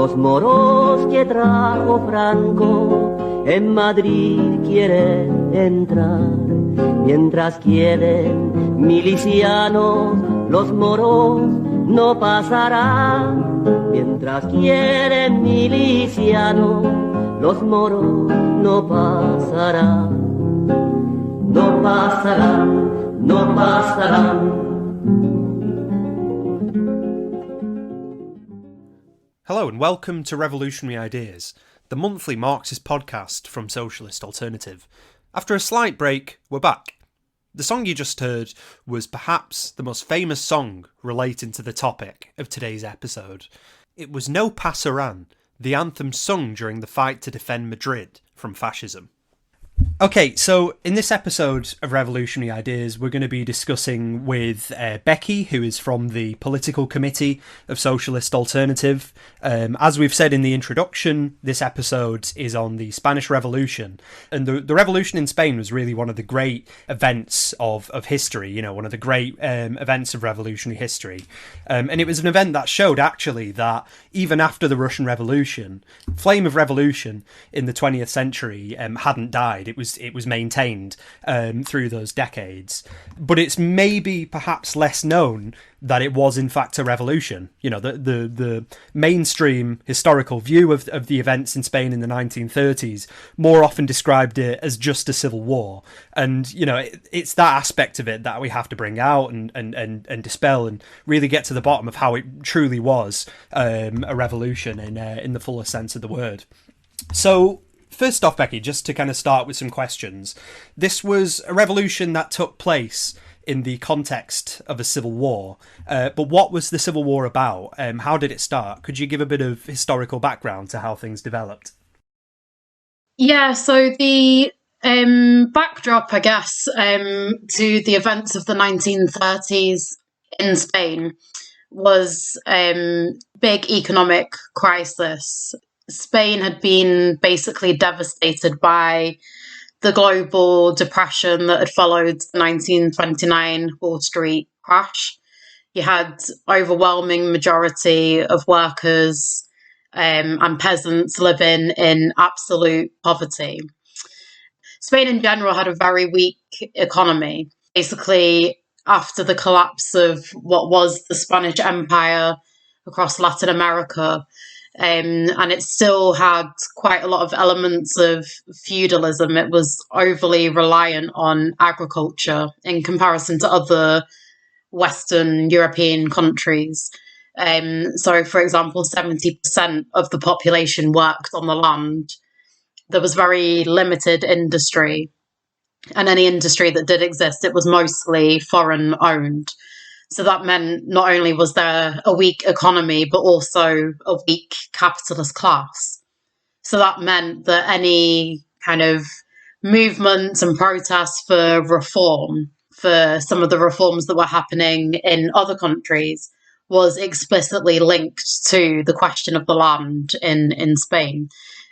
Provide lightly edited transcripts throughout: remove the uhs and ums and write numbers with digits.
Los moros que trajo Franco en Madrid quieren entrar, mientras quieren milicianos, los moros no pasarán. Mientras quieren milicianos, los moros no pasarán. No pasarán, no pasarán. Hello and welcome to Revolutionary Ideas, the monthly Marxist podcast from Socialist Alternative. After a slight break, we're back. The song you just heard was perhaps the most famous song relating to the topic of today's episode. It was No Pasaran, the anthem sung during the fight to defend Madrid from fascism. Okay, so in this episode of Revolutionary Ideas, we're going to be discussing with Becky, who is from the Political Committee of Socialist Alternative. As we've said in the introduction, this episode is on the Spanish Revolution. And the revolution in Spain was really one of the great events of history, you know, one of the great events of revolutionary history. And it was an event that showed, actually, that even after the Russian Revolution, flame of revolution in the 20th century hadn't died. It was maintained through those decades, but it's maybe perhaps less known that it was in fact a revolution. You know, the mainstream historical view of the events in Spain in the 1930s more often described it as just a civil war, and you know it's that aspect of it that we have to bring out and dispel and really get to the bottom of how it truly was a revolution in the fullest sense of the word. So, first off, Becky, just to kind of start with some questions. This was a revolution that took place in the context of a civil war. But what was the civil war about? How did it start? Could you give a bit of historical background to how things developed? Yeah, so the backdrop, I guess, to the events of the 1930s in Spain was big economic crisis. Spain had been basically devastated by the global depression that had followed the 1929 Wall Street crash. You had overwhelming majority of workers and peasants living in absolute poverty. Spain in general had a very weak economy. Basically, after the collapse of what was the Spanish Empire across Latin America, and it still had quite a lot of elements of feudalism. It was overly reliant on agriculture in comparison to other Western European countries. So, for example, 70% of the population worked on the land. There was very limited industry, and any industry that did exist, it was mostly foreign owned. So that meant not only was there a weak economy, but also a weak capitalist class. So that meant that any kind of movements and protests for reform, for some of the reforms that were happening in other countries, was explicitly linked to the question of the land in Spain.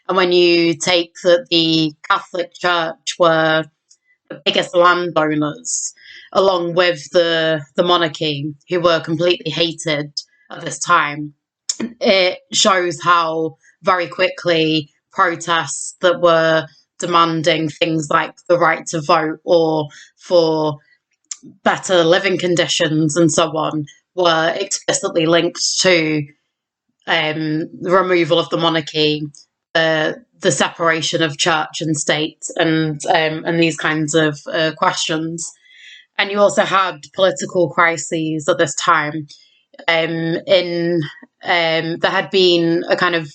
And when you take that the Catholic Church were the biggest landowners, along with the monarchy, who were completely hated at this time, it shows how very quickly protests that were demanding things like the right to vote or for better living conditions and so on were explicitly linked to the removal of the monarchy, the separation of church and state, and these kinds of questions. And you also had political crises at this time. There had been a kind of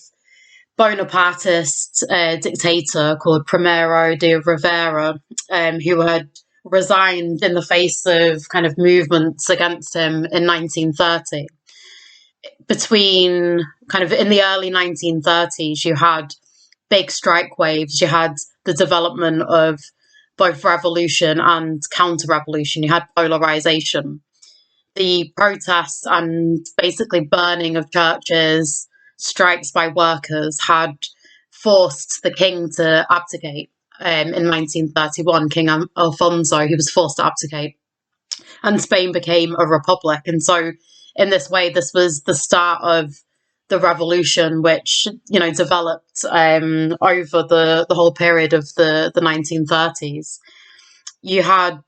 Bonapartist dictator called Primero de Rivera, who had resigned in the face of kind of movements against him in 1930. Between kind of in the early 1930s, you had big strike waves. You had the development of both revolution and counter-revolution. You had polarization. The protests and basically burning of churches, strikes by workers, had forced the king to abdicate. In 1931, King Alfonso, he was forced to abdicate. And Spain became a republic. And so in this way, this was the start of the revolution, which, developed over the whole period of the 1930s. You had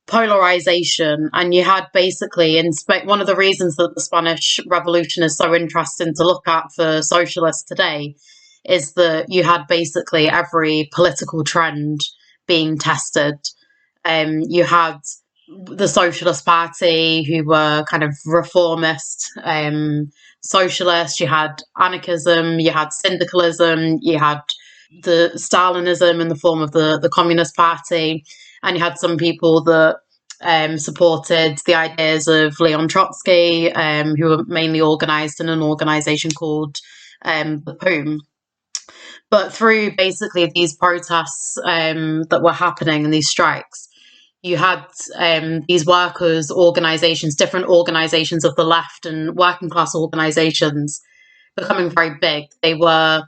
polarization, and you had basically, one of the reasons that the Spanish Revolution is so interesting to look at for socialists today is that you had basically every political trend being tested. You had the Socialist Party, who were kind of reformist socialists. You had anarchism, you had syndicalism, you had the Stalinism in the form of the Communist Party, and you had some people that supported the ideas of Leon Trotsky, who were mainly organised in an organisation called the POUM. But through basically these protests that were happening and these strikes, you had these workers' organisations, different organisations of the left and working class organisations becoming very big. They were,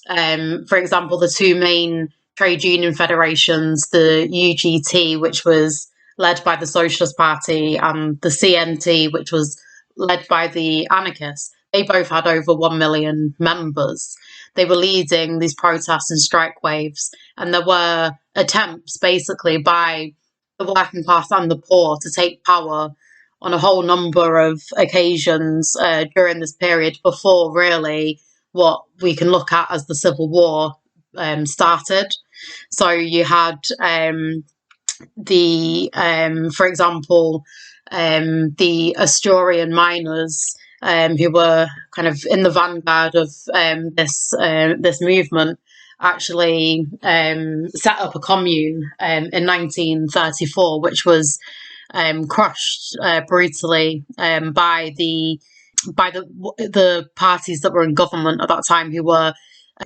for example, the two main trade union federations, the UGT, which was led by the Socialist Party, and the CNT, which was led by the anarchists. They both had over 1 million members. They were leading these protests and strike waves, and there were attempts basically by the working class and the poor to take power on a whole number of occasions during this period before really what we can look at as the Civil War started. So you had for example, the Asturian miners who were kind of in the vanguard of this movement, actually set up a commune in 1934, which was crushed brutally by the parties that were in government at that time, who were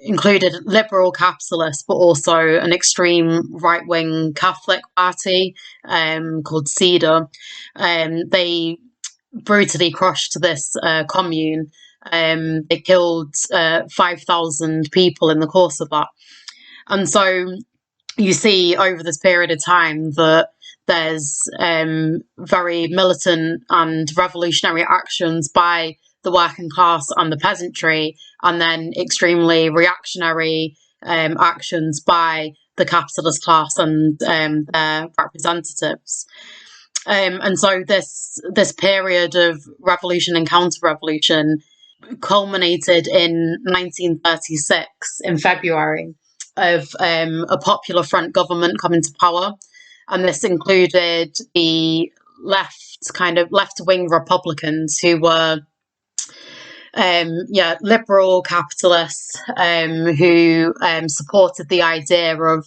included liberal capitalists, but also an extreme right-wing Catholic party called CEDA. They brutally crushed this commune. They killed 5,000 people in the course of that. And so you see over this period of time that there's very militant and revolutionary actions by the working class and the peasantry, and then extremely reactionary actions by the capitalist class and their representatives. And so this period of revolution and counter-revolution culminated in 1936 in February of a Popular Front government coming to power, and this included the left-wing Republicans who were liberal capitalists who supported the idea of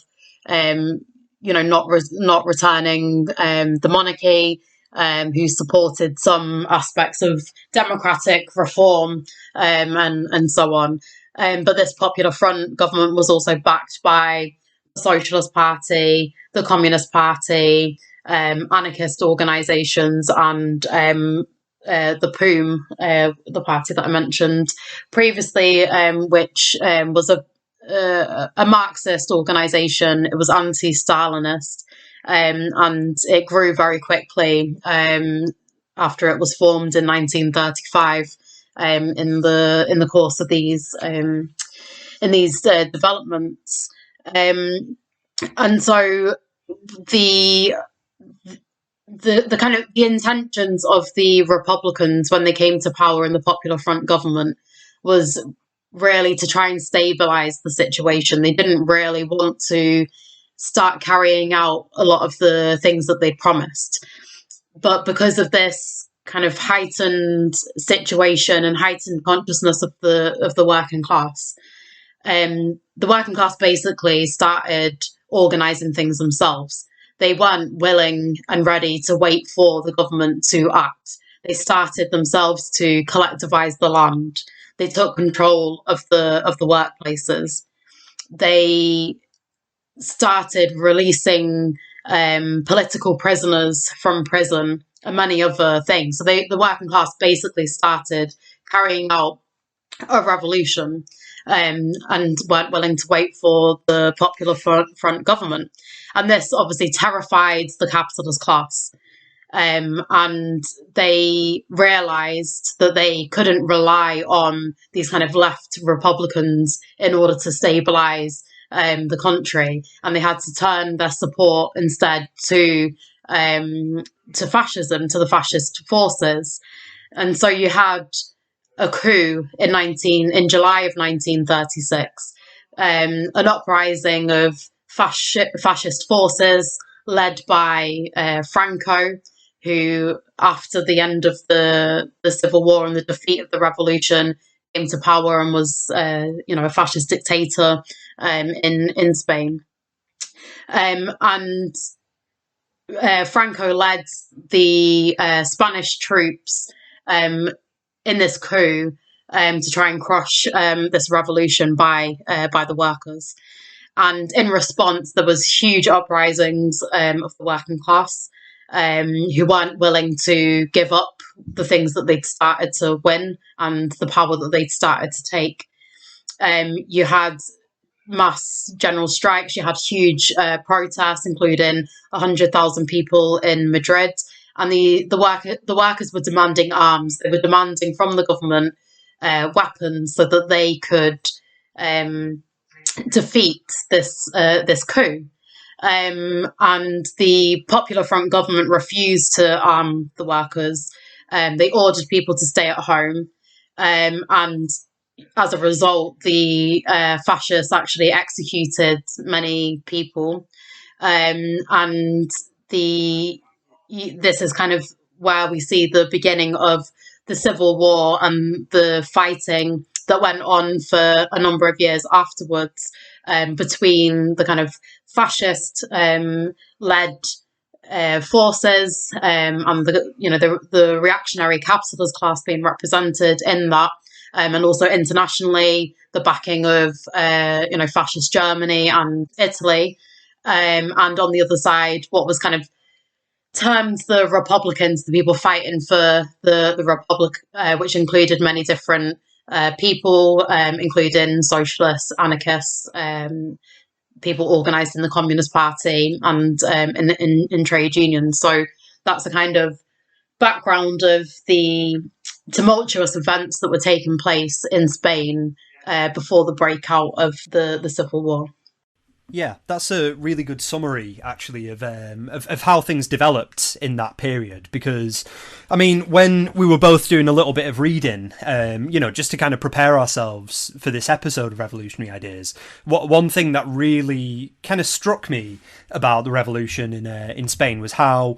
not returning the monarchy, who supported some aspects of democratic reform and so on. But this Popular Front government was also backed by the Socialist Party, the Communist Party, anarchist organisations, and the POUM, the party that I mentioned previously, which was a Marxist organisation. It was anti-Stalinist, and it grew very quickly after it was formed in 1935. In the course of these developments, and so the kind of the intentions of the Republicans when they came to power in the Popular Front government was really to try and stabilise the situation. They didn't really want to start carrying out a lot of the things that they promised, but because of this kind of heightened situation and heightened consciousness of the working class, the working class basically started organising things themselves. They weren't willing and ready to wait for the government to act. They started themselves to collectivise the land. They took control of the workplaces. They started releasing political prisoners from prison and many other things. So the working class basically started carrying out a revolution and weren't willing to wait for the Popular Front government. And this obviously terrified the capitalist class. And they realised that they couldn't rely on these kind of left Republicans in order to stabilise the country, and they had to turn their support instead to fascism, to the fascist forces. And so you had a coup in July of 1936, an uprising of fascist forces led by Franco, who, after the end of the Civil War and the defeat of the revolution, came to power and was, a fascist dictator in Spain. And Franco led the Spanish troops in this coup to try and crush this revolution by the workers. And in response, there was huge uprisings of the working class, who weren't willing to give up the things that they'd started to win and the power that they'd started to take. You had mass general strikes, you had huge protests, including 100,000 people in Madrid. And the workers were demanding arms. They were demanding from the government weapons so that they could defeat this coup. And the Popular Front government refused to arm the workers. They ordered people to stay at home. And as a result, the fascists actually executed many people. And this is kind of where we see the beginning of the Civil War and the fighting that went on for a number of years afterwards, between the kind of fascist led forces and the reactionary capitalist class being represented in that, and also internationally the backing of fascist Germany and Italy, and on the other side what was kind of termed the Republicans, the people fighting for the Republic, which included many different people, including socialists, anarchists, people organised in the Communist Party and in trade unions. So that's a kind of background of the tumultuous events that were taking place in Spain before the breakout of the Civil War. Yeah, that's a really good summary, actually, of how things developed in that period. Because, I mean, when we were both doing a little bit of reading, just to kind of prepare ourselves for this episode of Revolutionary Ideas, one thing that really kind of struck me about the revolution in Spain was how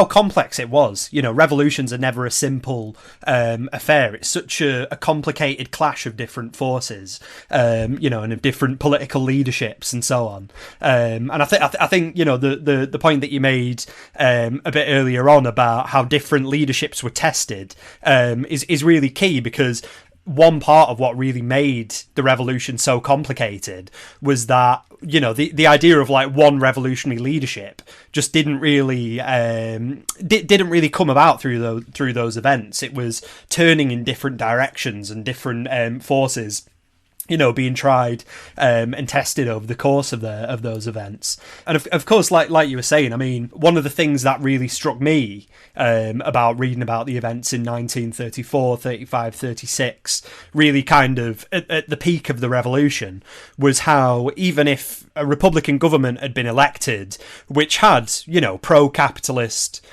complex it was. Revolutions are never a simple affair. It's such a complicated clash of different forces, and of different political leaderships and so on. And I think the point that you made a bit earlier on about how different leaderships were tested is really key, because one part of what really made the revolution so complicated was that the idea of like one revolutionary leadership just didn't really come about through those events. It was turning in different directions and different forces being tried and tested over the course of those events. And of course, like you were saying, I mean, one of the things that really struck me about reading about the events in 1934, 35, 36, really kind of at the peak of the revolution, was how even if a Republican government had been elected, which had, pro-capitalist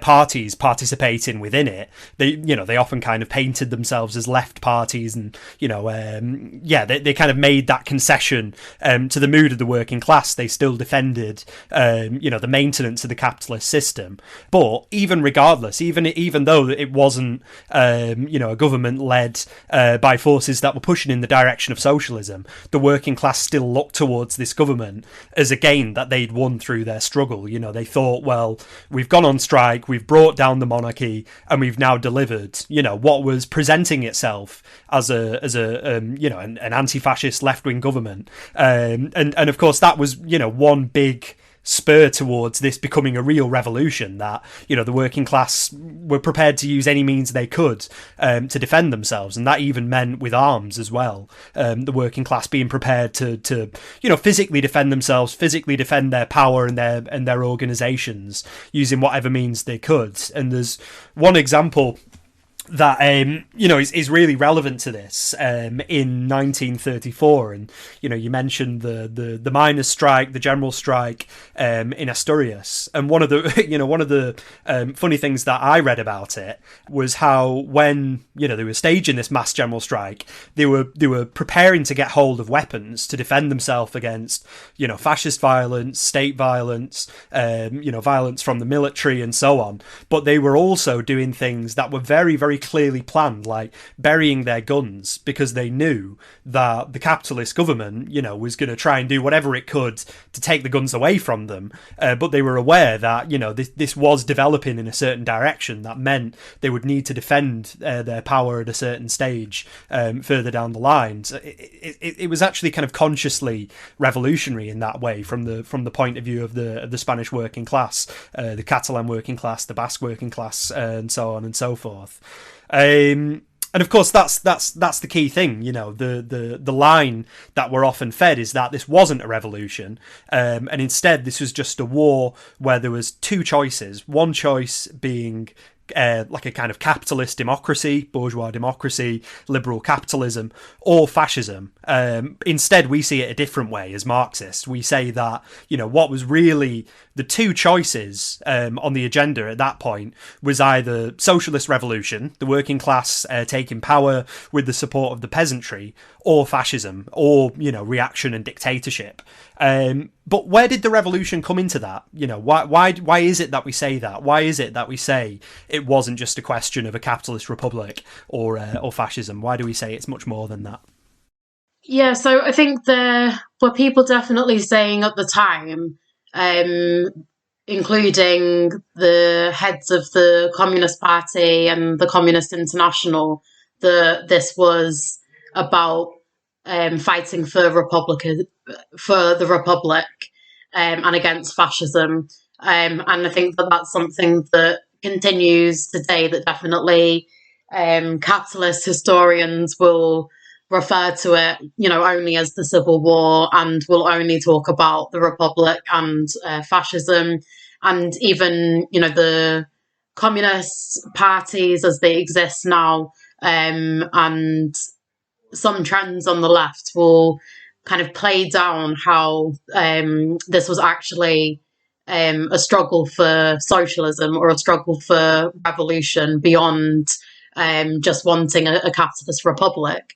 parties participating within it, they often kind of painted themselves as left parties, and they kind of made that concession to the mood of the working class. They still defended the maintenance of the capitalist system. But even regardless, even though it wasn't a government led by forces that were pushing in the direction of socialism, the working class still looked towards this government as a gain that they'd won through their struggle. They thought, well, we've gone on strike, we've brought down the monarchy, and we've now delivered what was presenting itself as an anti-fascist left-wing government, and of course that was one big spur towards this becoming a real revolution, that, you know, the working class were prepared to use any means they could to defend themselves, and that even meant with arms as well. The working class being prepared to you know, physically defend themselves, physically defend their power and their organisations using whatever means they could. And there's one example that you know, is really relevant to this in 1934, and you know, you mentioned the miners' strike, the general strike in Asturias, and one of the funny things that I read about it was how, when, you know, they were staging this mass general strike, they were preparing to get hold of weapons to defend themselves against, you know, fascist violence, state violence, you know, violence from the military and so on. But they were also doing things that were very, very clearly planned, like burying their guns, because they knew that the capitalist government, you know, was going to try and do whatever it could to take the guns away from them. But they were aware that, you know, this was developing in a certain direction that meant they would need to defend their power at a certain stage further down the line. So it was actually kind of consciously revolutionary in that way, from the point of view of the Spanish working class, the Catalan working class, the Basque working class, and so on and so forth. And of course, that's the key thing. You know, the line that we're often fed is that this wasn't a revolution, and instead this was just a war where there was two choices. One choice being like a kind of capitalist democracy, bourgeois democracy, liberal capitalism, or fascism. Instead, we see it a different way as Marxists. We say that, you know, what was really the two choices on the agenda at that point was either socialist revolution, the working class taking power with the support of the peasantry, or fascism, or, you know, reaction and dictatorship. But where did the revolution come into that? You know, why is it that we say that? Why is it that we say it wasn't just a question of a capitalist republic or fascism? Why do we say it's much more than that? Yeah, so I think there were people definitely saying at the time, including the heads of the Communist Party and the Communist International, that this was about fighting for the Republic and against fascism. And I think that that's something that continues today, that definitely capitalist historians will refer to it, you know, only as the Civil War, and will only talk about the Republic and fascism, and even, you know, the communist parties as they exist now, and some trends on the left will kind of play down how this was actually a struggle for socialism, or a struggle for revolution beyond just wanting a capitalist republic.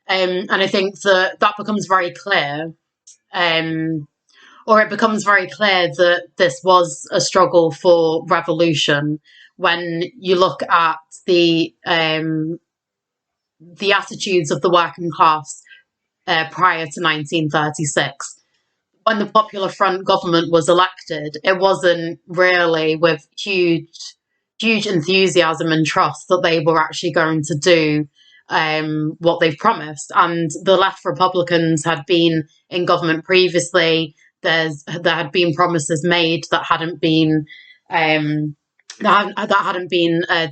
And I think that becomes very clear, or it becomes very clear that this was a struggle for revolution when you look at the attitudes of the working class prior to 1936. When the Popular Front government was elected, it wasn't really with huge enthusiasm and trust that they were actually going to do what they've promised. And the left Republicans had been in government previously. There had been promises made that hadn't been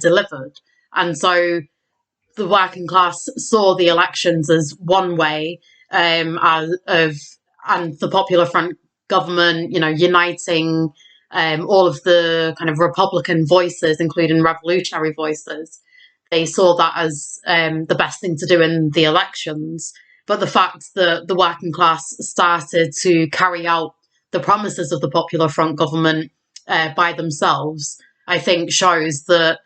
delivered, and so the working class saw the elections as one way and the Popular Front government, you know, uniting all of the kind of Republican voices, including revolutionary voices. They saw that as the best thing to do in the elections. But the fact that the working class started to carry out the promises of the Popular Front government by themselves, I think shows that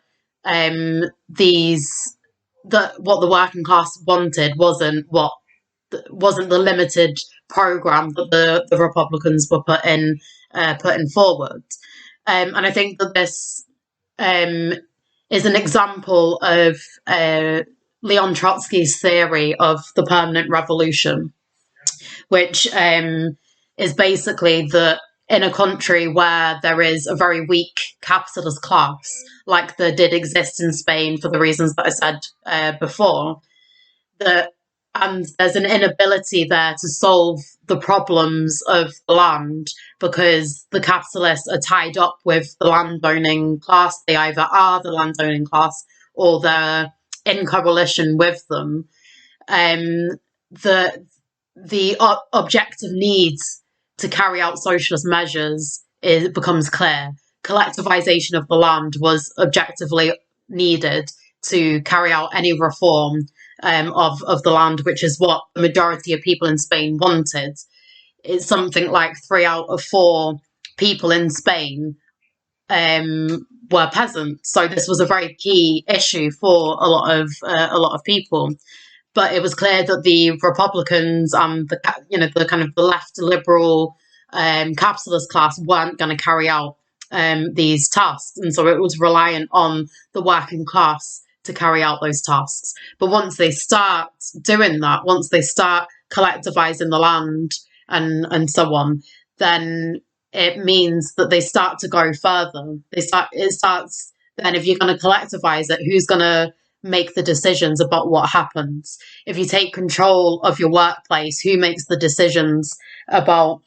what the working class wanted wasn't the limited program that the Republicans were putting forward. And I think that this is an example of Leon Trotsky's theory of the permanent revolution, which is basically that in a country where there is a very weak capitalist class, like there did exist in Spain for the reasons that I said before, that And there's an inability there to solve the problems of the land because the capitalists are tied up with the landowning class. They either are the landowning class or they're in coalition with them. The objective needs to carry out socialist measures becomes clear. Collectivization of the land was objectively needed to carry out any reform of the land, which is what the majority of people in Spain wanted. It's something like 3 out of 4 people in Spain were peasants, so this was a very key issue for a lot of people. But it was clear that the Republicans and the kind of the left liberal capitalist class weren't going to carry out these tasks, and so it was reliant on the working class to carry out those tasks. But once they start doing that, once they start collectivizing the land and so on, then it means that they start to go further. It starts then, if you're going to collectivize it, who's going to make the decisions about what happens? If you take control of your workplace, who makes the decisions about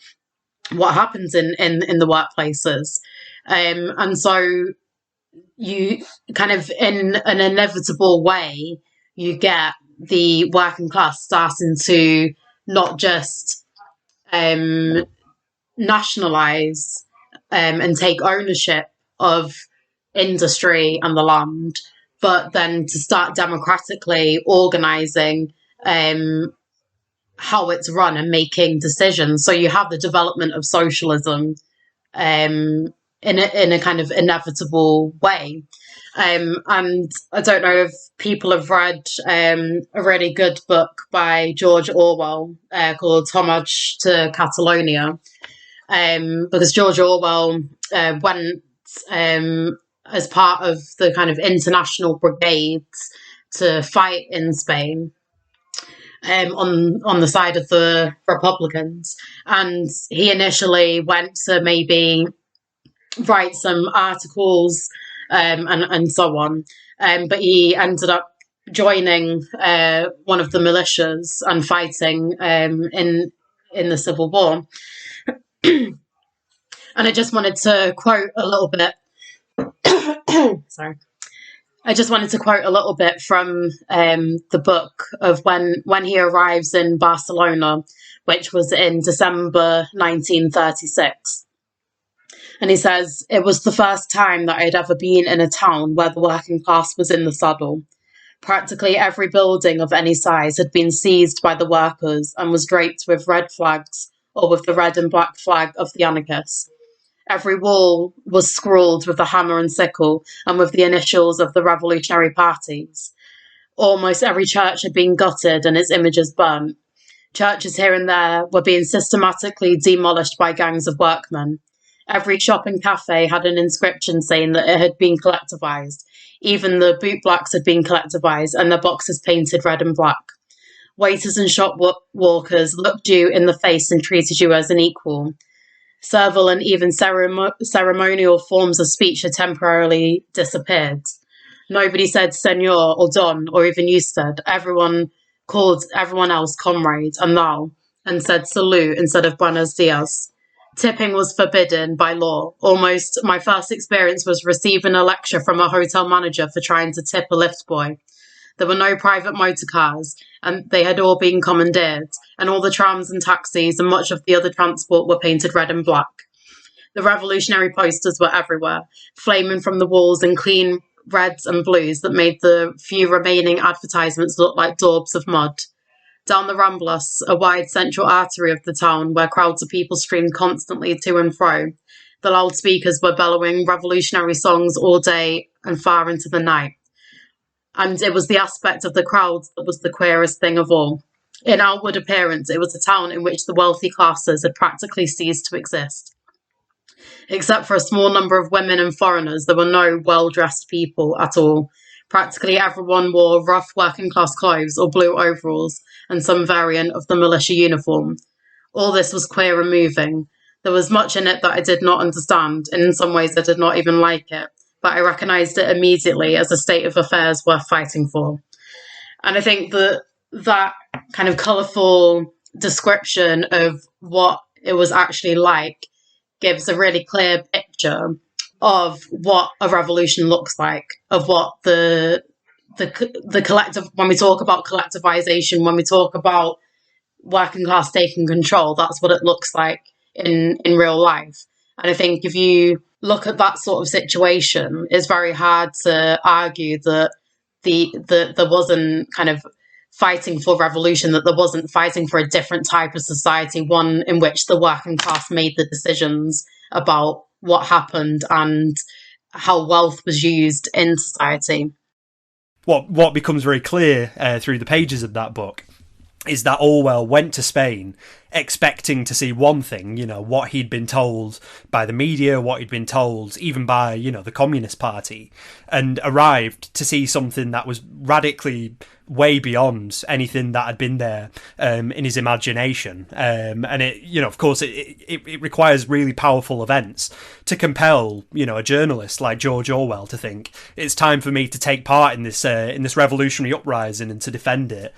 what happens in the workplaces? And so you kind of, in an inevitable way, you get the working class starting to not just nationalize and take ownership of industry and the land, but then to start democratically organizing how it's run and making decisions. So you have the development of socialism in a kind of inevitable way. And I don't know if people have read a really good book by George Orwell called Homage to Catalonia, because George Orwell went as part of the kind of international brigades to fight in Spain on the side of the Republicans. And he initially went to maybe write some articles and so on. But he ended up joining one of the militias and fighting in the Civil War. And I just wanted to quote a little bit. Sorry. I just wanted to quote a little bit from the book of when he arrives in Barcelona, which was in December 1936. And he says, "It was the first time that I'd ever been in a town where the working class was in the saddle. Practically every building of any size had been seized by the workers and was draped with red flags or with the red and black flag of the anarchists. Every wall was scrawled with the hammer and sickle and with the initials of the revolutionary parties. Almost every church had been gutted and its images burnt. Churches here and there were being systematically demolished by gangs of workmen. Every shop and cafe had an inscription saying that it had been collectivized. Even the bootblacks had been collectivized and their boxes painted red and black. Waiters and shop walkers looked you in the face and treated you as an equal. Servile and even ceremonial forms of speech had temporarily disappeared. Nobody said senor or don or even usted. Everyone called everyone else comrade and thou, and said salute instead of buenos dias. Tipping was forbidden by law. Almost my first experience was receiving a lecture from a hotel manager for trying to tip a lift boy. There were no private motor cars, and they had all been commandeered, and all the trams and taxis and much of the other transport were painted red and black. The revolutionary posters were everywhere, flaming from the walls in clean reds and blues that made the few remaining advertisements look like daubs of mud. Down the Ramblas, a wide central artery of the town where crowds of people streamed constantly to and fro, the loudspeakers were bellowing revolutionary songs all day and far into the night. And it was the aspect of the crowds that was the queerest thing of all. In outward appearance, it was a town in which the wealthy classes had practically ceased to exist. Except for a small number of women and foreigners, there were no well-dressed people at all. Practically everyone wore rough working-class clothes or blue overalls and some variant of the militia uniform. All this was queer and moving. There was much in it that I did not understand, and in some ways I did not even like it, but I recognised it immediately as a state of affairs worth fighting for. And I think that that kind of colourful description of what it was actually like gives a really clear picture of what a revolution looks like, of what the collective, when we talk about collectivization, when we talk about working class taking control, that's what it looks like in real life. And I think if you look at that sort of situation, it's very hard to argue that there wasn't kind of fighting for revolution, that there wasn't fighting for a different type of society, one in which the working class made the decisions about what happened and how wealth was used in society. What becomes very clear through the pages of that book is that Orwell went to Spain expecting to see one thing, what he'd been told by the media, what he'd been told even by, the Communist Party, and arrived to see something that was radically way beyond anything that had been there in his imagination. And it, of course, it requires really powerful events to compel, a journalist like George Orwell to think it's time for me to take part in this revolutionary uprising and to defend it.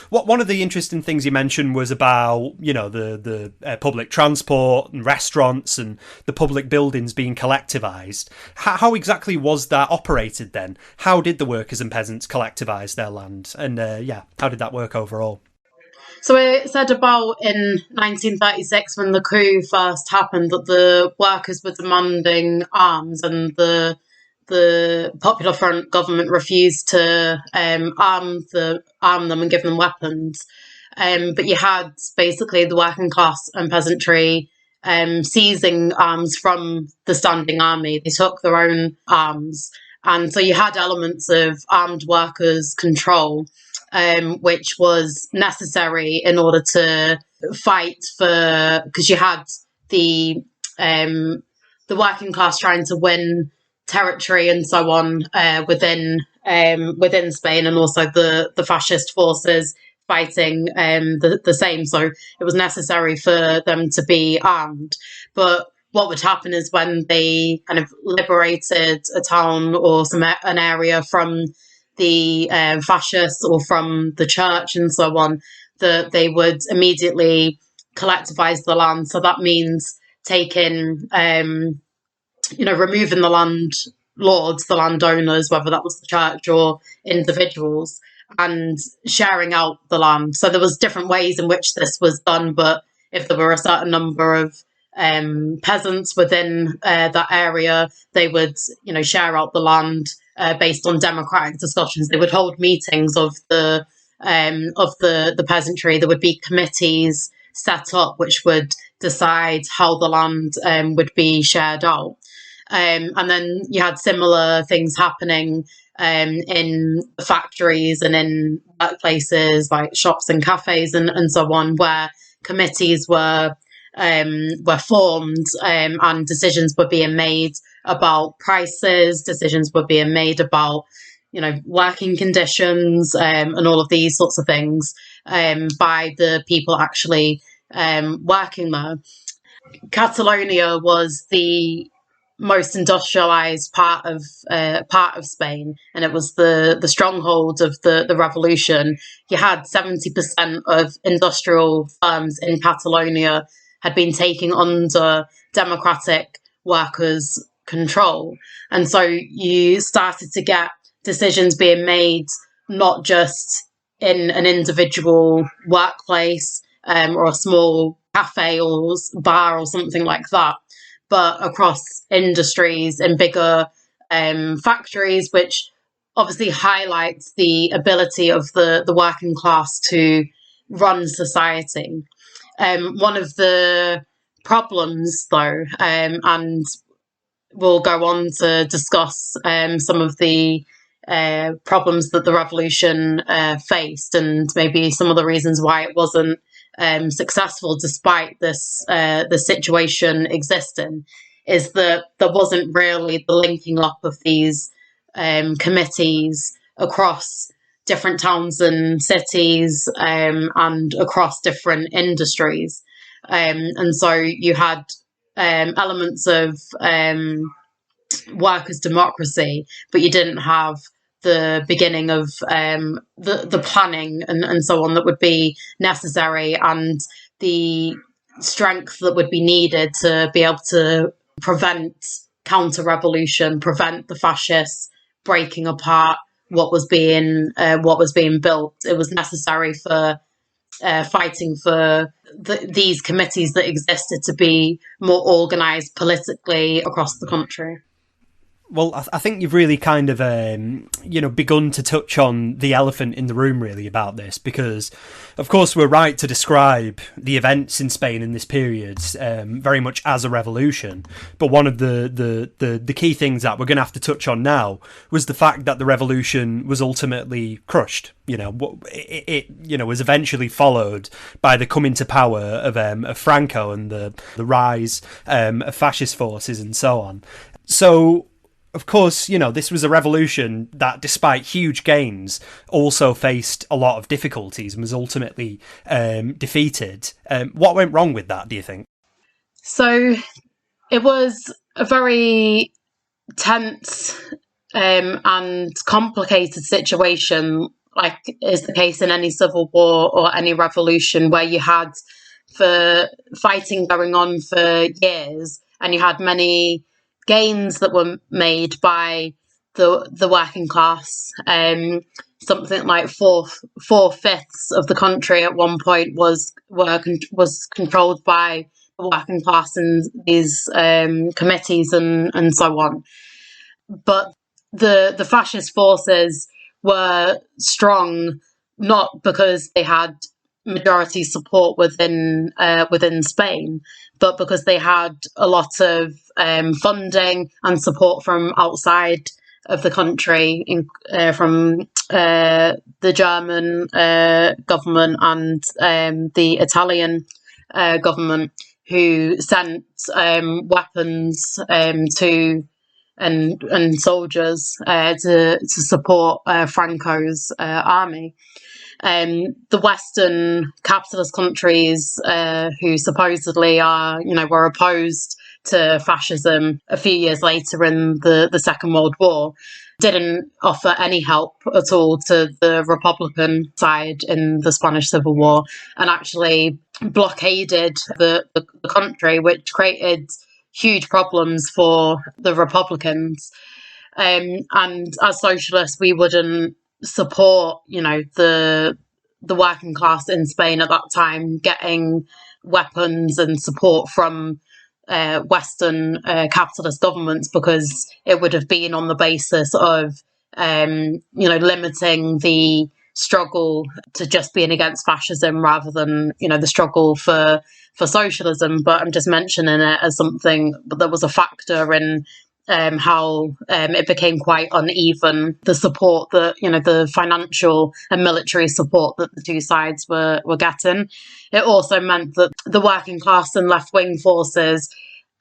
One of the interesting things you mentioned was about, the public transport and restaurants and the public buildings being collectivised. How exactly was that operated then? How did the workers and peasants collectivise their land? And how did that work overall? So it said about in 1936, when the coup first happened, that the workers were demanding arms, and the Popular Front government refused to arm them and give them weapons. But you had basically the working class and peasantry seizing arms from the standing army. They took their own arms. And so you had elements of armed workers' control, which was necessary in order to fight for, because you had the working class trying to win territory and so on within Spain, and also the fascist forces fighting the same. So it was necessary for them to be armed. But what would happen is when they kind of liberated a town or an area from the fascists or from the church and so on, that they would immediately collectivize the land. So that means taking, removing the landlords, the landowners, whether that was the church or individuals, and sharing out the land. So there was different ways in which this was done, but if there were a certain number of peasants within that area, they would, share out the land based on democratic discussions. They would hold meetings of the peasantry. There would be committees set up which would decide how the land would be shared out. And then you had similar things happening in factories and in workplaces like shops and cafes and so on, where committees were formed and decisions were being made about prices, decisions were being made about, working conditions and all of these sorts of things by the people actually working there. Catalonia was the most industrialized part of Spain, and it was the stronghold of the revolution. You had 70% of industrial firms in Catalonia had been taken under democratic workers' control, and so you started to get decisions being made not just in an individual workplace or a small cafe or bar or something like that, but across industries and bigger factories, which obviously highlights the ability of the working class to run society. One of the problems, though, and we'll go on to discuss some of the problems that the revolution faced, and maybe some of the reasons why it wasn't successful despite this the situation existing, is that there wasn't really the linking up of these committees across different towns and cities and across different industries. And so you had elements of workers' democracy, but you didn't have the beginning of the planning and so on that would be necessary, and the strength that would be needed to be able to prevent counter-revolution, prevent the fascists breaking apart what was being built. It was necessary for fighting for these committees that existed to be more organised politically across the country. Well, I think you've really kind of, begun to touch on the elephant in the room, really, about this, because, of course, we're right to describe the events in Spain in this period very much as a revolution. But one of the key things that we're going to have to touch on now was the fact that the revolution was ultimately crushed. It was eventually followed by the coming to power of Franco and the rise of fascist forces and so on. So, of course, this was a revolution that, despite huge gains, also faced a lot of difficulties and was ultimately defeated. What went wrong with that, do you think? So it was a very tense and complicated situation, like is the case in any civil war or any revolution, where you had for fighting going on for years, and you had many gains that were made by the working class. Something like four fifths of the country at one point was controlled by the working class and these committees and so on. But the fascist forces were strong not because they had majority support within Spain, but because they had a lot of funding and support from outside of the country, from the German government and the Italian government, who sent weapons to and soldiers to support Franco's army. The Western capitalist countries, who supposedly were opposed to fascism a few years later in the Second World War, didn't offer any help at all to the Republican side in the Spanish Civil War, and actually blockaded the country, which created huge problems for the Republicans. And as socialists, we wouldn't support, the working class in Spain at that time getting weapons and support from Western capitalist governments, because it would have been on the basis of, limiting the struggle to just being against fascism rather than, the struggle for socialism. But I'm just mentioning it as something that was a factor in how it became quite uneven, the support that, the financial and military support that the two sides were getting. It also meant that the working class and left-wing forces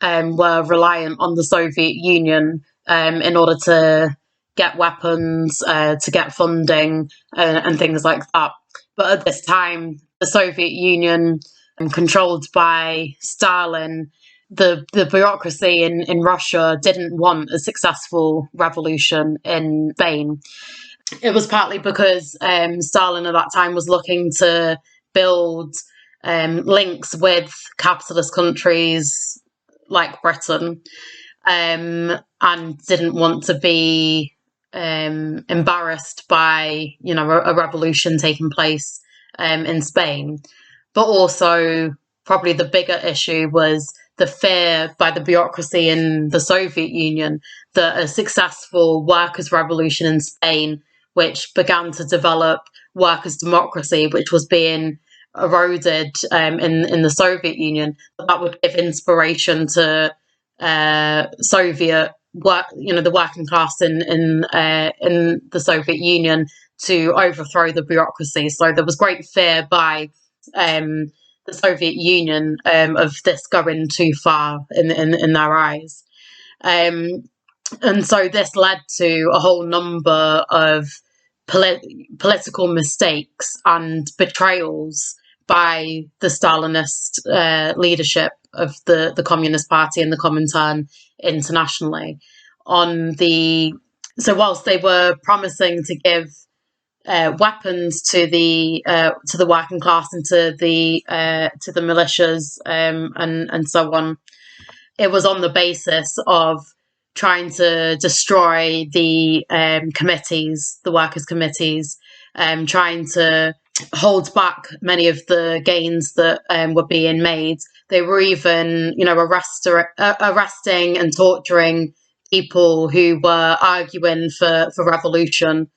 were reliant on the Soviet Union in order to get weapons, to get funding, and things like that. But at this time, the Soviet Union, controlled by Stalin, the bureaucracy in Russia didn't want a successful revolution in Spain. It was partly because Stalin at that time was looking to build links with capitalist countries like Britain, and didn't want to be embarrassed by a revolution taking place in Spain. But also, probably the bigger issue was the fear by the bureaucracy in the Soviet Union that a successful workers' revolution in Spain, which began to develop workers' democracy, which was being eroded in the Soviet Union, that would give inspiration to Soviet work, the working class in the Soviet Union, to overthrow the bureaucracy. So there was great fear by the Soviet Union of this going too far in their eyes. And so this led to a whole number of political mistakes and betrayals by the Stalinist leadership of the Communist Party and the Comintern internationally. On the So whilst they were promising to give weapons to the working class and to the militias and so on, it was on the basis of trying to destroy the committees, the workers' committees, trying to hold back many of the gains that were being made. They were even, arresting and torturing people who were arguing for revolution.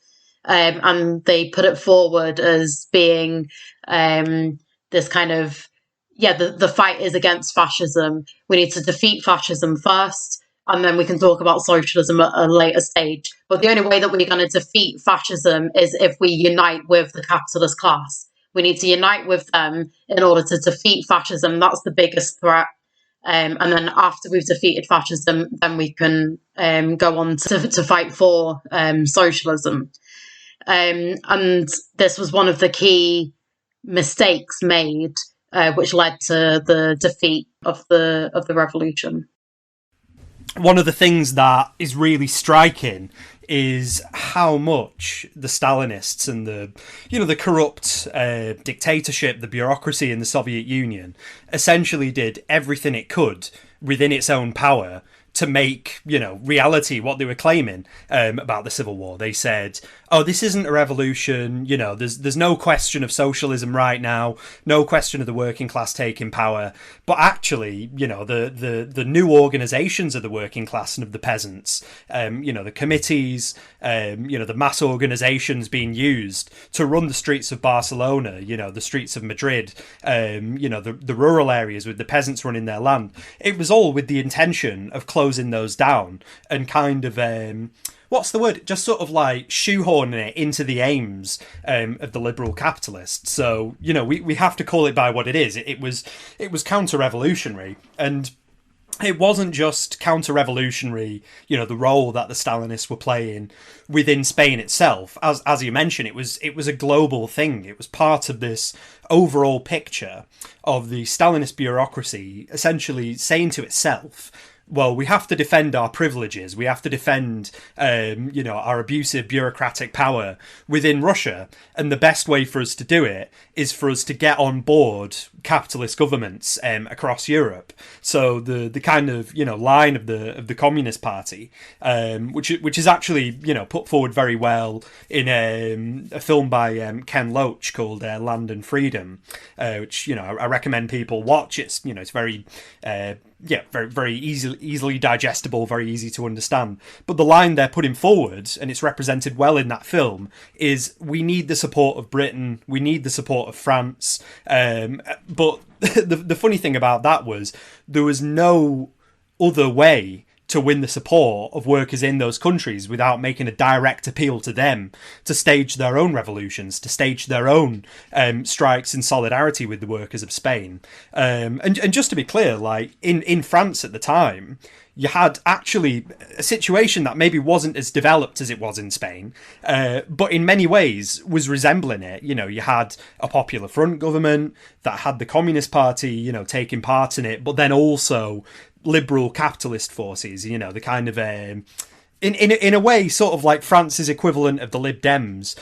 And they put it forward as being this kind of, the fight is against fascism. We need to defeat fascism first, and then we can talk about socialism at a later stage. But the only way that we're going to defeat fascism is if we unite with the capitalist class. We need to unite with them in order to defeat fascism. That's the biggest threat. And then after we've defeated fascism, then we can go on to fight for socialism. And this was one of the key mistakes made, which led to the defeat of the revolution. One of the things that is really striking is how much the Stalinists and the corrupt dictatorship, the bureaucracy in the Soviet Union essentially did everything it could within its own power to make, reality what they were claiming about the Civil War. They said, oh, this isn't a revolution, there's no question of socialism right now, no question of the working class taking power, but actually, the new organisations of the working class and of the peasants, the committees, the mass organisations being used to run the streets of Barcelona, the streets of Madrid, the rural areas with the peasants running their land, it was all with the intention of closing those down and kind of what's the word? Just sort of like shoehorning it into the aims of the liberal capitalists. So we have to call it by what it is. It was counter-revolutionary, and it wasn't just counter-revolutionary. The role that the Stalinists were playing within Spain itself, as you mentioned, it was a global thing. It was part of this overall picture of the Stalinist bureaucracy essentially saying to itself, well, we have to defend our privileges. We have to defend, our abusive bureaucratic power within Russia. And the best way for us to do it is for us to get on board capitalist governments across Europe. So the kind of line of the Communist Party, which is actually put forward very well in a film by Ken Loach called Land and Freedom, which I recommend people watch. It's very very, very easily digestible, very easy to understand. But the line they're putting forward, and it's represented well in that film, is we need the support of Britain, we need the support of France. But the funny thing about that was there was no other way to win the support of workers in those countries without making a direct appeal to them to stage their own revolutions, to stage their own strikes in solidarity with the workers of Spain. And just to be clear, like in France at the time, you had actually a situation that maybe wasn't as developed as it was in Spain, but in many ways was resembling it. You had a Popular Front government that had the Communist Party, taking part in it, but then also liberal capitalist forces, the kind of in a way sort of like France's equivalent of the Lib Dems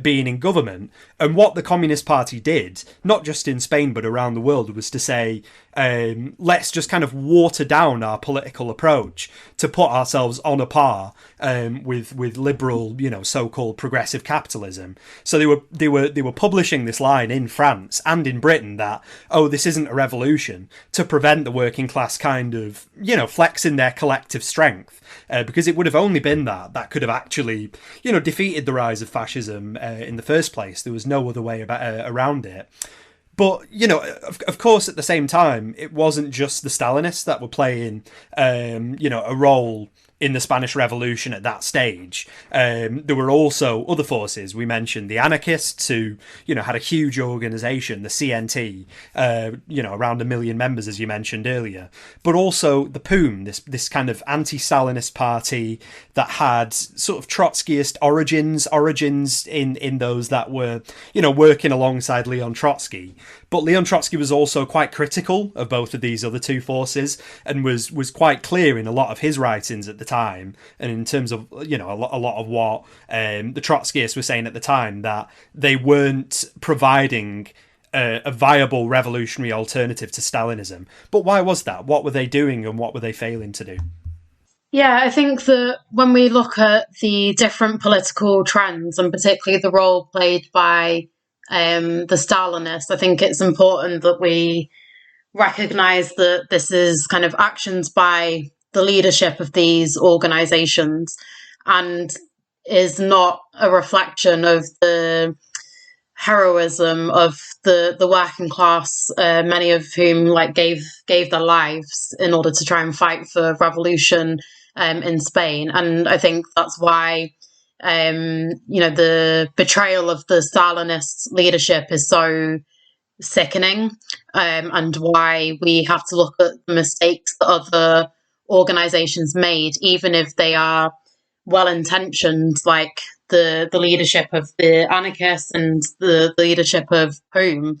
being in government. And what the Communist Party did, not just in Spain but around the world, was to say, let's just kind of water down our political approach to put ourselves on a par with liberal, so-called progressive capitalism. So they were publishing this line in France and in Britain that, oh, this isn't a revolution, to prevent the working class kind of, flexing their collective strength, because it would have only been that could have actually, defeated the rise of fascism in the first place. There was no other way around it. But, of course, at the same time, it wasn't just the Stalinists that were playing, a role in the Spanish Revolution at that stage. There were also other forces. We mentioned the anarchists who, had a huge organisation, the CNT, around 1 million members, as you mentioned earlier. But also the POUM, this kind of anti-Stalinist party that had sort of Trotskyist origins in those that were, working alongside Leon Trotsky. But Leon Trotsky was also quite critical of both of these other two forces, and was quite clear in a lot of his writings at the time, and in terms of, you know, a lot of what the Trotskyists were saying at the time, that they weren't providing a viable revolutionary alternative to Stalinism. But why was that? What were they doing, and what were they failing to do? Yeah, I think that when we look at the different political trends, and particularly the role played by the Stalinists, I think it's important that we recognise that this is kind of actions by the leadership of these organisations, and is not a reflection of the heroism of the working class, many of whom gave their lives in order to try and fight for revolution in Spain. And I think that's why the betrayal of the Stalinist leadership is so sickening, and why we have to look at the mistakes that other organizations made, even if they are well intentioned, like the leadership of the anarchists and the leadership of POUM.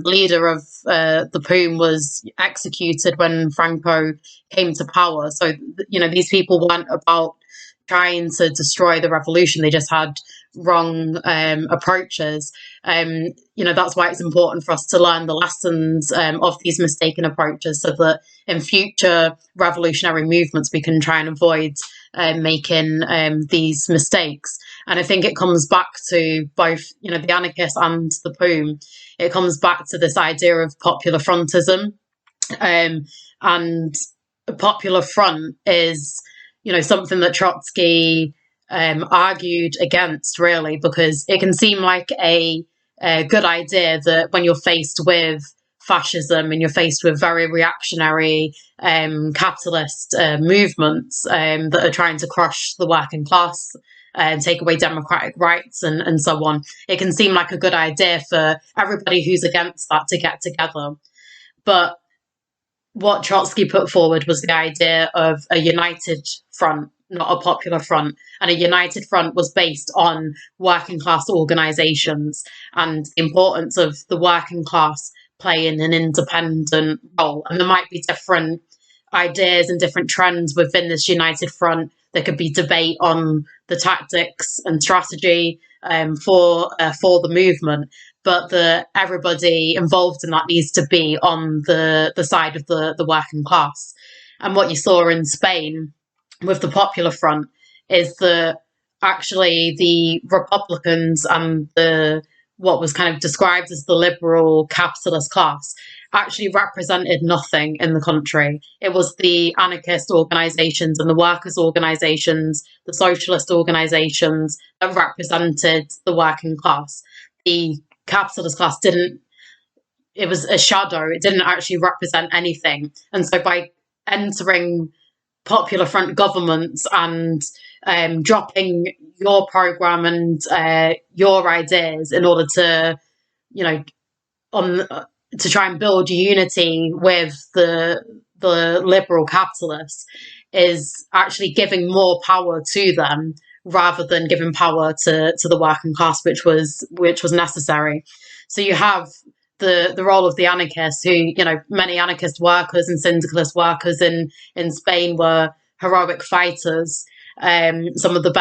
Leader of the POUM was executed when Franco came to power. So, these people weren't about trying to destroy the revolution. They just had wrong approaches. That's why it's important for us to learn the lessons of these mistaken approaches, so that in future revolutionary movements we can try and avoid making these mistakes. And I think it comes back to both, the anarchists and the POUM. It comes back to this idea of popular frontism, and a popular front is, something that Trotsky argued against, really, because it can seem like a good idea that when you're faced with fascism and you're faced with very reactionary capitalist movements that are trying to crush the working class and take away democratic rights and so on, it can seem like a good idea for everybody who's against that to get together. But what Trotsky put forward was the idea of a united front, not a popular front. And a united front was based on working class organisations and the importance of the working class playing an independent role. And there might be different ideas and different trends within this united front. There could be debate on the tactics and strategy for the movement, but everybody involved in that needs to be on the side of the working class. And what you saw in Spain with the Popular Front is that actually the Republicans and what was kind of described as the liberal capitalist class actually represented nothing in the country. It was the anarchist organisations and the workers' organisations, the socialist organisations that represented the working class. The capitalist class it was a shadow. It didn't actually represent anything. And so by entering Popular Front governments and dropping your programme and your ideas in order to, to try and build unity with the liberal capitalists, is actually giving more power to them rather than giving power to the working class, which was necessary. So you have the role of the anarchists, who, many anarchist workers and syndicalist workers in Spain were heroic fighters, some of the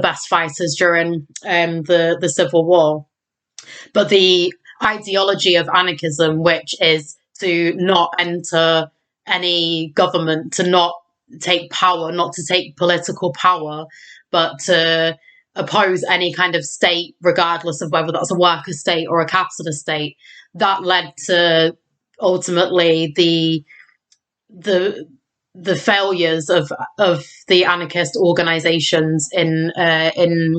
best fighters during the Civil War. But the ideology of anarchism, which is to not enter any government, to not take power, not to take political power, but to oppose any kind of state, regardless of whether that's a worker state or a capitalist state, that led to ultimately the failures of the anarchist organizations in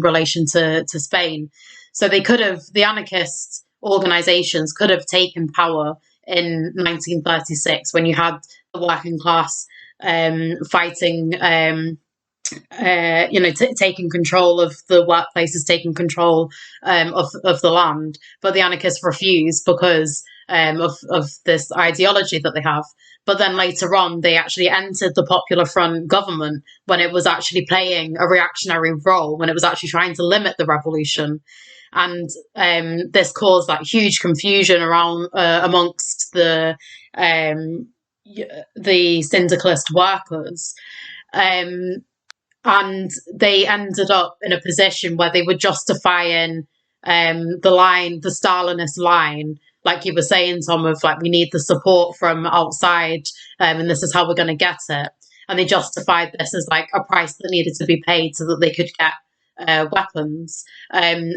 relation to Spain. So the anarchist organizations could have taken power in 1936 when you had the working class fighting taking control of the workplaces, taking control of the land. But the anarchists refuse because of this ideology that they have. But then later on, they actually entered the Popular Front government when it was actually playing a reactionary role, when it was actually trying to limit the revolution. And this caused like huge confusion around amongst the syndicalist workers. And they ended up in a position where they were justifying the Stalinist line, like you were saying, Tom, of like, we need the support from outside, and this is how we're going to get it. And they justified this as like a price that needed to be paid so that they could get weapons. And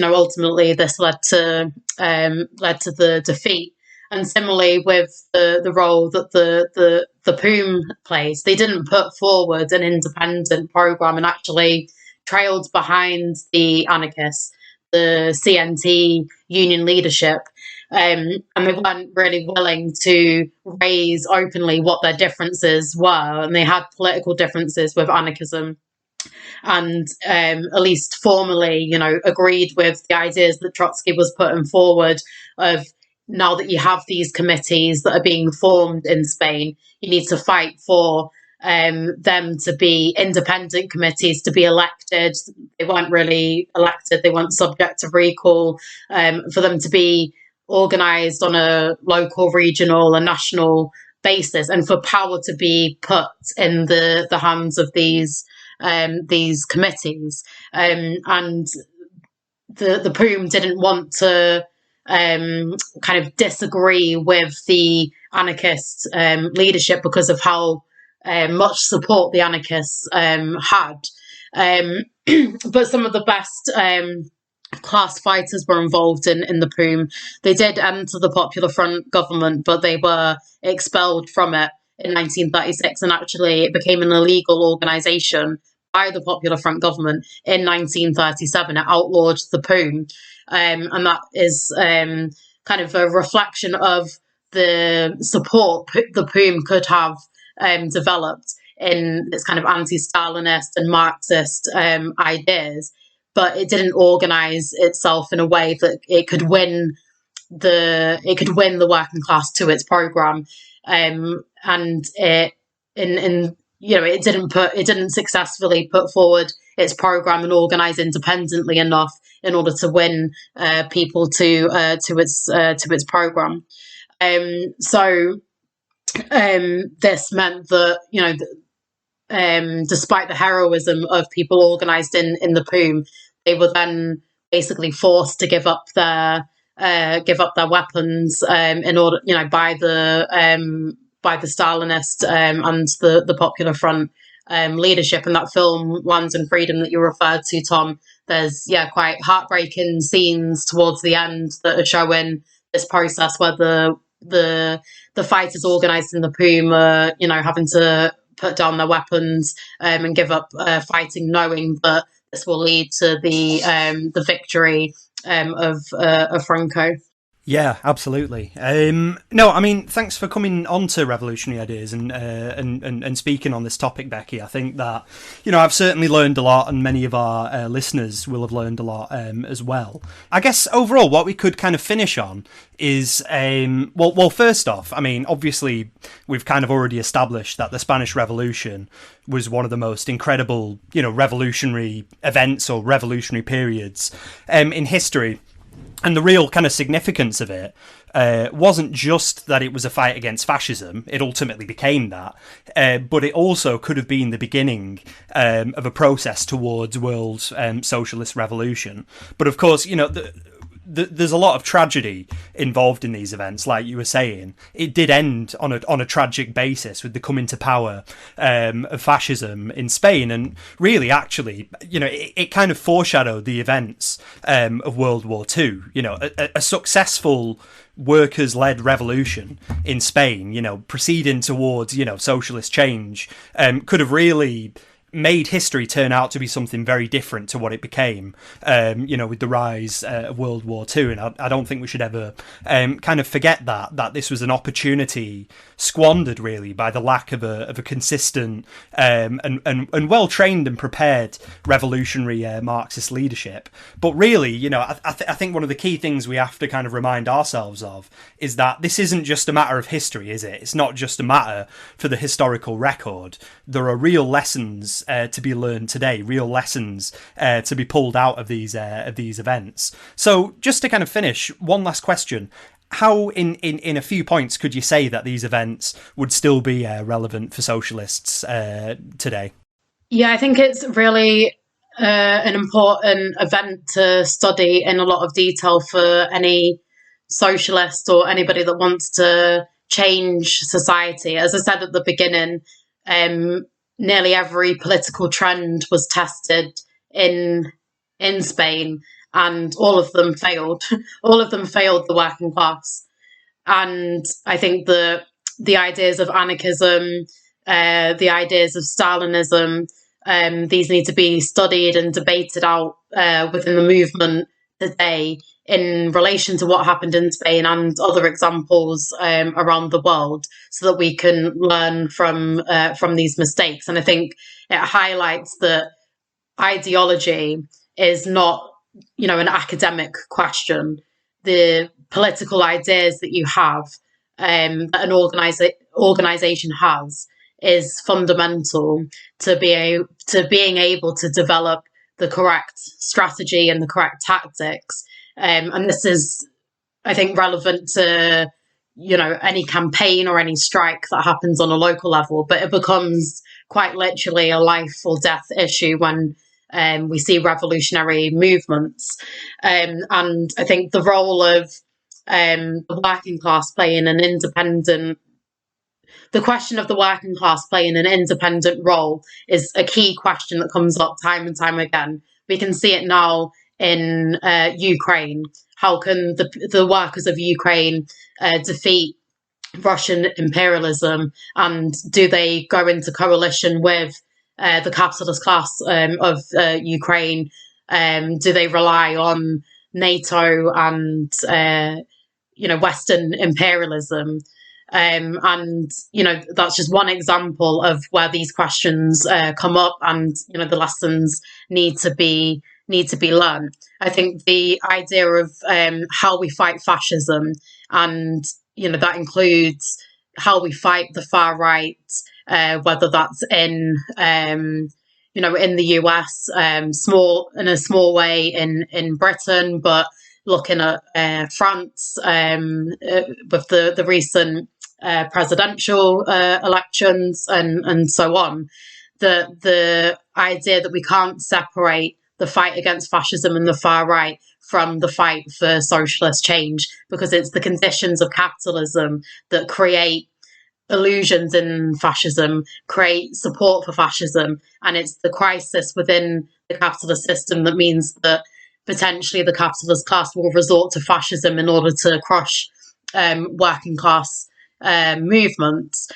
ultimately this led to the defeat. And similarly with the role that the POUM plays, they didn't put forward an independent program and actually trailed behind the anarchists, the CNT union leadership, and they weren't really willing to raise openly what their differences were. And they had political differences with anarchism, and at least formally, agreed with the ideas that Trotsky was putting forward of, now that you have these committees that are being formed in Spain, you need to fight for them to be independent committees, to be elected. They weren't really elected, they weren't subject to recall, for them to be organised on a local, regional and national basis, and for power to be put in the hands of these committees. And the POUM didn't want to kind of disagree with the anarchist leadership because of how much support the anarchists had. But some of the best class fighters were involved in the POUM. They did enter the Popular Front government, but they were expelled from it in 1936, and actually it became an illegal organisation by the Popular Front government in 1937. It outlawed the POUM, and that is kind of a reflection of the support the POUM could have developed in its kind of anti-Stalinist and Marxist ideas, but it didn't organise itself in a way that it could win the working class to its programme, and it didn't successfully put forward its programme and organise independently enough in order to win people to its programme. So this meant that despite the heroism of people organised in the POUM, they were then basically forced to give up their weapons in order, by the Stalinist and the Popular Front leadership. And that film Land and Freedom that you referred to, Tom, there's quite heartbreaking scenes towards the end that are showing this process where the fighters organised in the POUM are having to put down their weapons and give up fighting, knowing that this will lead to the victory of Franco. Yeah, absolutely. No, I mean, thanks for coming on to Revolutionary Ideas and speaking on this topic, Becky. I think that, I've certainly learned a lot, and many of our listeners will have learned a lot as well. I guess overall, what we could kind of finish on is, well, first off, I mean, obviously, we've kind of already established that the Spanish Revolution was one of the most incredible, revolutionary events or revolutionary periods in history. And the real kind of significance of it wasn't just that it was a fight against fascism. It ultimately became that. But it also could have been the beginning of a process towards world socialist revolution. But of course, there's a lot of tragedy involved in these events, like you were saying. It did end on a tragic basis with the coming to power of fascism in Spain, and really, actually, it kind of foreshadowed the events of World War II. A successful workers-led revolution in Spain, proceeding towards socialist change, could have really made history turn out to be something very different to what it became, with the rise of World War II. And I don't think we should ever kind of forget that this was an opportunity squandered, really, by the lack of a consistent and well-trained and prepared revolutionary Marxist leadership. But really, I think one of the key things we have to kind of remind ourselves of is that this isn't just a matter of history, is it? It's not just a matter for the historical record. There are real lessons to be learned today, real lessons to be pulled out of these events. So just to kind of finish, one last question. How, in a few points, could you say that these events would still be relevant for socialists today? Yeah, I think it's really an important event to study in a lot of detail for any socialist or anybody that wants to change society. As I said at the beginning, nearly every political trend was tested in Spain, and all of them failed. All of them failed the working class. And I think the ideas of anarchism, the ideas of Stalinism, these need to be studied and debated out within the movement today in relation to what happened in Spain and other examples around the world, so that we can learn from these mistakes. And I think it highlights that ideology is not, an academic question. The political ideas that you have, that an organisation has, is fundamental to being able to develop the correct strategy and the correct tactics. And this is, I think, relevant to, any campaign or any strike that happens on a local level, but it becomes quite literally a life or death issue when we see revolutionary movements. And I think the role of the working class playing an independent the question of the working class playing an independent role is a key question that comes up time and time again. We can see it now in Ukraine. How can the workers of Ukraine defeat Russian imperialism? And do they go into coalition with the capitalist class of Ukraine? Do they rely on NATO and Western imperialism? And that's just one example of where these questions come up, and the lessons need to be learned. I think the idea of how we fight fascism, and that includes how we fight the far right, whether that's in in the US, in a small way in Britain, but looking at France with the recent presidential elections and so on. The idea that we can't separate the fight against fascism and the far right from the fight for socialist change, because it's the conditions of capitalism that create illusions in fascism, create support for fascism, and it's the crisis within the capitalist system that means that potentially the capitalist class will resort to fascism in order to crush working class movements.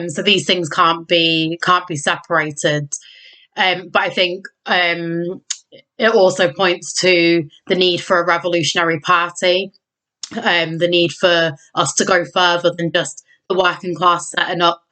So these things can't be separated. But I think it also points to the need for a revolutionary party, the need for us to go further than just the working class setting up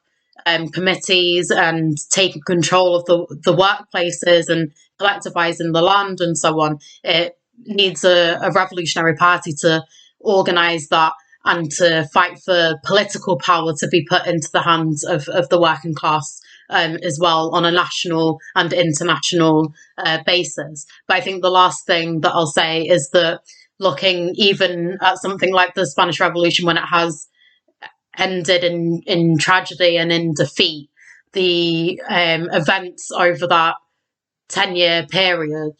committees and taking control of the workplaces and collectivising the land and so on. It needs a revolutionary party to organise that and to fight for political power to be put into the hands of the working class as well on a national and international basis. But I think the last thing that I'll say is that looking even at something like the Spanish Revolution, when it has ended in tragedy and in defeat, the events over that 10-year period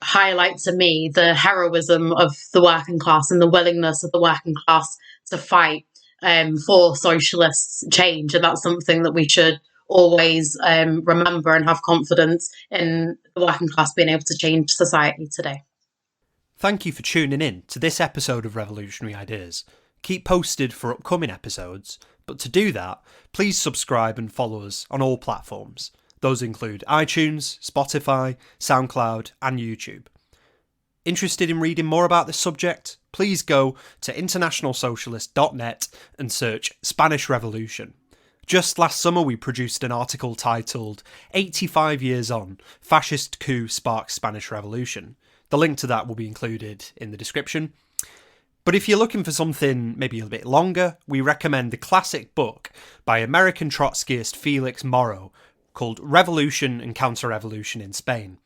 highlight to me the heroism of the working class and the willingness of the working class to fight for socialist change. And that's something that we should always remember and have confidence in the working class being able to change society today. Thank you for tuning in to this episode of Revolutionary Ideas. Keep posted for upcoming episodes, but to do that, please subscribe and follow us on all platforms. Those include iTunes, Spotify, SoundCloud, and YouTube. Interested in reading more about this subject? Please go to internationalsocialist.net and search Spanish Revolution. Just last summer we produced an article titled 85 Years On, Fascist Coup Sparks Spanish Revolution. The link to that will be included in the description. But if you're looking for something maybe a bit longer, we recommend the classic book by American Trotskyist Felix Morrow called Revolution and Counter-Revolution in Spain.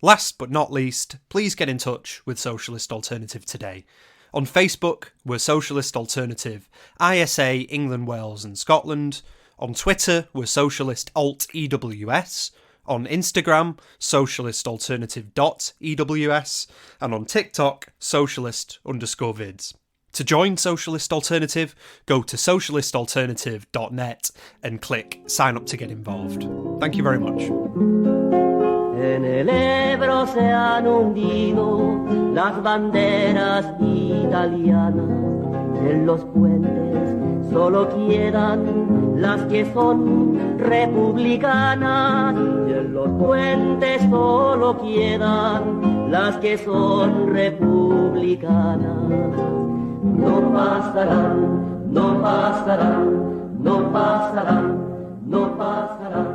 Last but not least, please get in touch with Socialist Alternative today. On Facebook, we're Socialist Alternative ISA, England, Wales and Scotland. On Twitter, we're Socialist Alt EWS. On Instagram, socialistalternative.ews. And on TikTok, socialist_vids. To join Socialist Alternative, go to socialistalternative.net and click sign up to get involved. Thank you very much. En el Ebro se han hundido las banderas italianas. En los puentes solo quedan las que son republicanas. Y en los puentes solo quedan las que son republicanas. No pasarán, no pasarán, no pasarán, no pasarán.